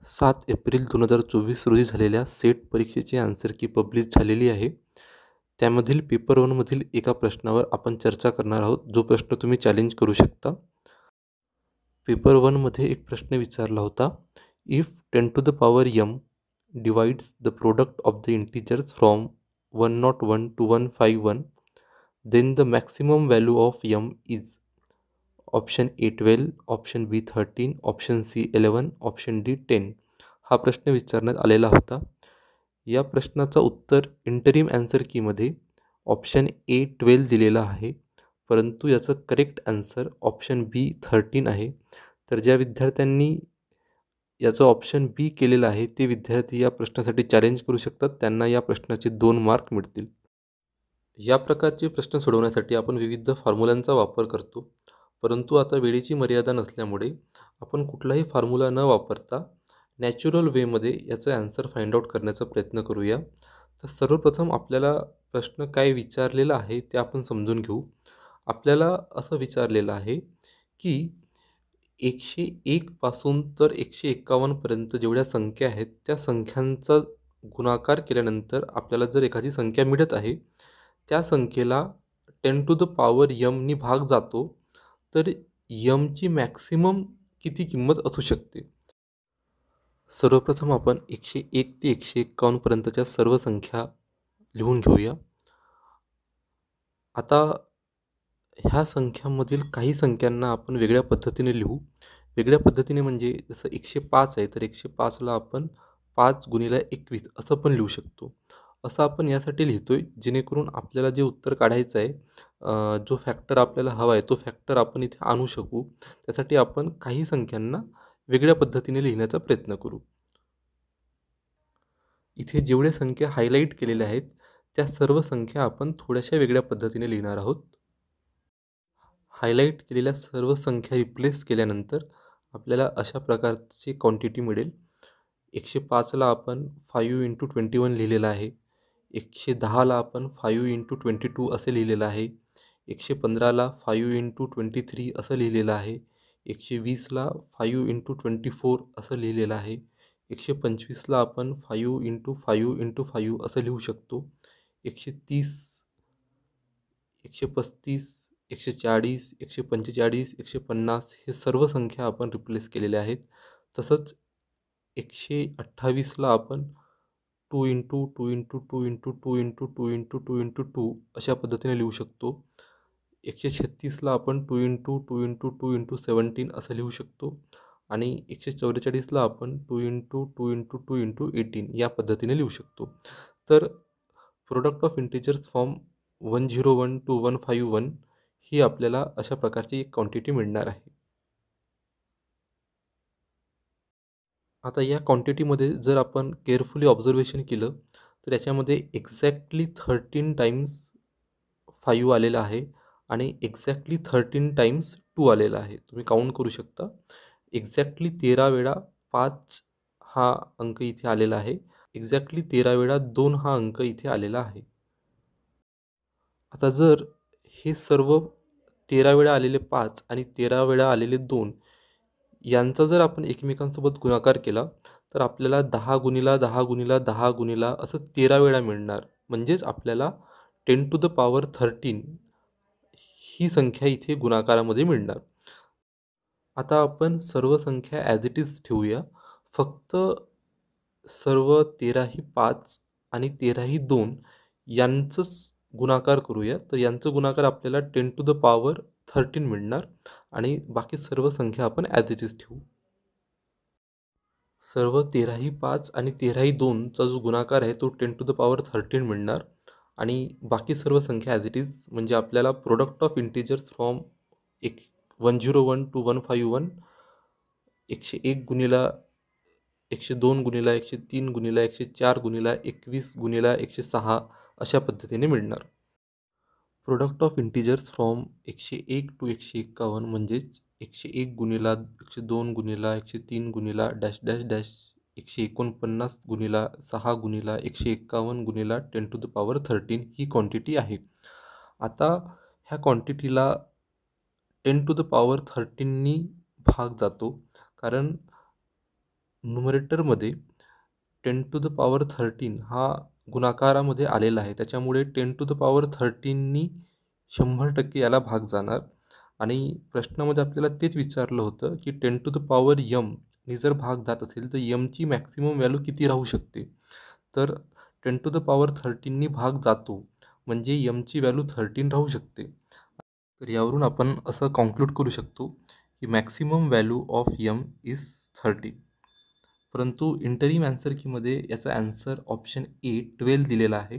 7 April 2024 रोजी झालेल्या set परीक्षेची आन्सर की पब्लिश झालेली आहे. त्यामधील पेपर 1 मधील एका प्रश्नावर आपण चर्चा करणार आहोत, जो प्रश्न तुम्ही चॅलेंज करू शकता. पेपर 1 मध्ये एक प्रश्न विचारला होता, if 10 to the power m divides the product of the integers from 101 to 151, then the maximum value of m is option A 12, option B 13, option C 11, option D 10. हा प्रश्न विचारण्यात आलेला होता. या प्रश्नाचं उत्तर इंटरिम ॲन्सर कीमध्ये ऑप्शन ए 12 दिलेला आहे, परंतु याचं करेक्ट ॲन्सर ऑप्शन बी 13 आहे. तर ज्या विद्यार्थ्यांनी याचं ऑप्शन बी केलेलं आहे ते विद्यार्थी या प्रश्नासाठी चॅलेंज करू शकतात. त्यांना या प्रश्नाचे 2 मार्क मिळतील. या प्रकारचे प्रश्न सोडवण्यासाठी आपण विविध फॉर्म्युलांचा वापर करतो, परंतु आता वेळेची मर्यादा नसल्यामुळे आपण कुठलाही फॉर्म्युला न वापरता नॅचरल वेमध्ये याचं ॲन्सर फाइंड आउट करण्याचा प्रयत्न करूया. तर सर्वप्रथम आपल्याला प्रश्न काय विचारलेला आहे ते आपण समजून घेऊ. आपल्याला असं विचारलेलं आहे की 101 पासून तर 151 पर्यंत जेवढ्या संख्या आहेत त्या संख्यांचा गुणाकार केल्यानंतर आपल्याला जर एखादी संख्या मिळत आहे, त्या संख्येला 10 टू द पॉवर m नी भाग जातो, तर m ची मॅक्सिमम किती किंमत असू शकते. सर्वप्रथम आपण 101 ते 151 पर्यंतच्या सर्व संख्या लिहून घेऊया. आता ह्या संख्यांमधील काही संख्यांना आपण वेगळ्या पद्धतीने लिहू. वेगळ्या पद्धतीने म्हणजे जसं 105 आहे, तर 105ला आपण 5 गुणिले 21 असं पण लिहू शकतो. असं आपण यासाठी लिहितोय जेणेकरून आपल्याला जे उत्तर काढायचं आहे, जो फॅक्टर आपल्याला हवा आहे तो फॅक्टर आपण इथे आणू शकू. त्यासाठी आपण काही संख्यांना वेगळ्या पद्धतीने लिहिण्याचा प्रयत्न करू. इथे जेवढ्या संख्या हायलाईट केलेल्या आहेत त्या सर्व संख्या आपण थोड्याशा वेगळ्या पद्धतीने लिहिणार आहोत. हायलाईट केलेल्या सर्व संख्या रिप्लेस केल्यानंतर आपल्याला अशा प्रकारची क्वांटिटी मिळेल. 105ला आपण 5 × 21 लिहिलेलं आहे. 110ला आपण 5 × 22 असं लिहिलेलं आहे. 115ला 5 × 23 असं लिहिलेलं आहे. 120ला 5 × 24 असं लिहिलेलं आहे. 125ला आपण 5 × 5 × 5 असं लिहू शकतो. 130, 135, 140, 145, 150 हे सर्व संख्या आपण रिप्लेस केलेल्या आहेत. तसंच 128ला आपण 2 × 2 × 2 × 2 × 2 × 2 × 2 अशा पद्धतीने लिहू शकतो. 136ला आपण 2 × 2 × 2 × 17 असं लिहू शकतो. आणि 144ला आपण 2 × 2 × 2 × 18 या पद्धतीने लिहू शकतो. तर product of integers from 101 to 151 ही आपल्याला अशा प्रकारची एक क्वांटिटी मिळणार आहे. आता या क्वांटिटीमध्ये जर आपण केअरफुली ऑब्झर्वेशन केलं तर याच्यामध्ये एक्झॅक्टली 13 टाइम्स 5 आलेलं आहे आणि एक्झॅक्टली 13 टाइम्स 2 आलेला आहे. तुम्ही काउंट करू शकता. एक्झॅक्टली 13 वेळा 5 हा अंक इथे आलेला आहे. एक्झॅक्टली 13 वेळा 2 हा अंक इथे आलेला आहे. आता जर हे सर्व 13 वेळा आलेले 5 आणि 13 वेळा आलेले 2 यांचा जर आपण एकमेकांसोबत गुणाकार केला तर आपल्याला 10 गुणिला 10 गुणिला 10 गुणिला असं 13 वेळा मिळणार. म्हणजेच आपल्याला 10 टू द पॉवर 13 ही संख्या इथे गुणाकारामध्ये मिळणार. आता आपण सर्व संख्या ॲज इट इज ठेवूया. फक्त सर्व 13 ही 5 आणि 13 ही 2 यांचंच गुणाकार करूया. तर यांचं गुणाकार आपल्याला 10 टू द पॉवर 13 मिळणार आणि बाकी सर्व संख्या आपण ॲज इट इज ठेवू. सर्व 13 ही 5 आणि 13 ही 2चा जो गुणाकार आहे तो 10 टू द पॉवर 13 मिळणार आणि बाकी सर्व संख्या ॲज इट इज म्हणजे आपल्याला product of integers from 101 to 151 101 गुणिला 102 गुणिला 103 गुणिला 104 गुणिला 21 गुणिला 106 अशा पद्धतीने मिळणार. Product of integers from 101 to 151 म्हणजेच 101 गुणिला 102 गुणिला 103 गुणिला डॅश डॅश डॅश 149 गुणिला 6 गुणिला 151 गुणिला 10 टू द पॉवर 13 ही क्वांटिटी आहे. आता ह्या क्वांटिटीला 10 टू द पॉवर 13नी भाग जातो, कारण न्युमरेटरमध्ये 10⁻13 हा गुणाकारामध्ये आलेला आहे. त्याच्यामुळे 10⁻13नी 100% याला भाग जाणार आणि प्रश्नामध्ये आपल्याला तेच विचारलं होतं की 10⁻m नी जर भाग जात असेल तर mची मॅक्सिमम व्हॅल्यू किती राहू शकते. तर 10⁻13नी भाग जातो म्हणजे mची व्हॅल्यू 13 राहू शकते. तर यावरून आपण असं कॉन्क्लूड करू शकतो की maximum value of m is 13. परंतु इंटरिम ॲन्सर कीमध्ये याचा ॲन्सर ऑप्शन ए 12 दिलेला आहे,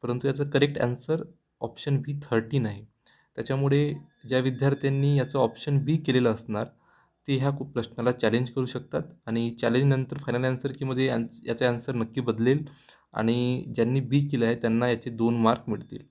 परंतु याचा करेक्ट ॲन्सर ऑप्शन बी 13 आहे. त्याच्यामुळे ज्या विद्यार्थ्यांनी याचं ऑप्शन बी केलेलं असणार ते ह्या प्रश्नाला चॅलेंज करू शकतात आणि चॅलेंजनंतर फायनल ॲन्सर कीमध्ये याचा ॲन्सर नक्की बदलेल आणि ज्यांनी बी केलं आहे त्यांना याचे 2 मार्क मिळतील.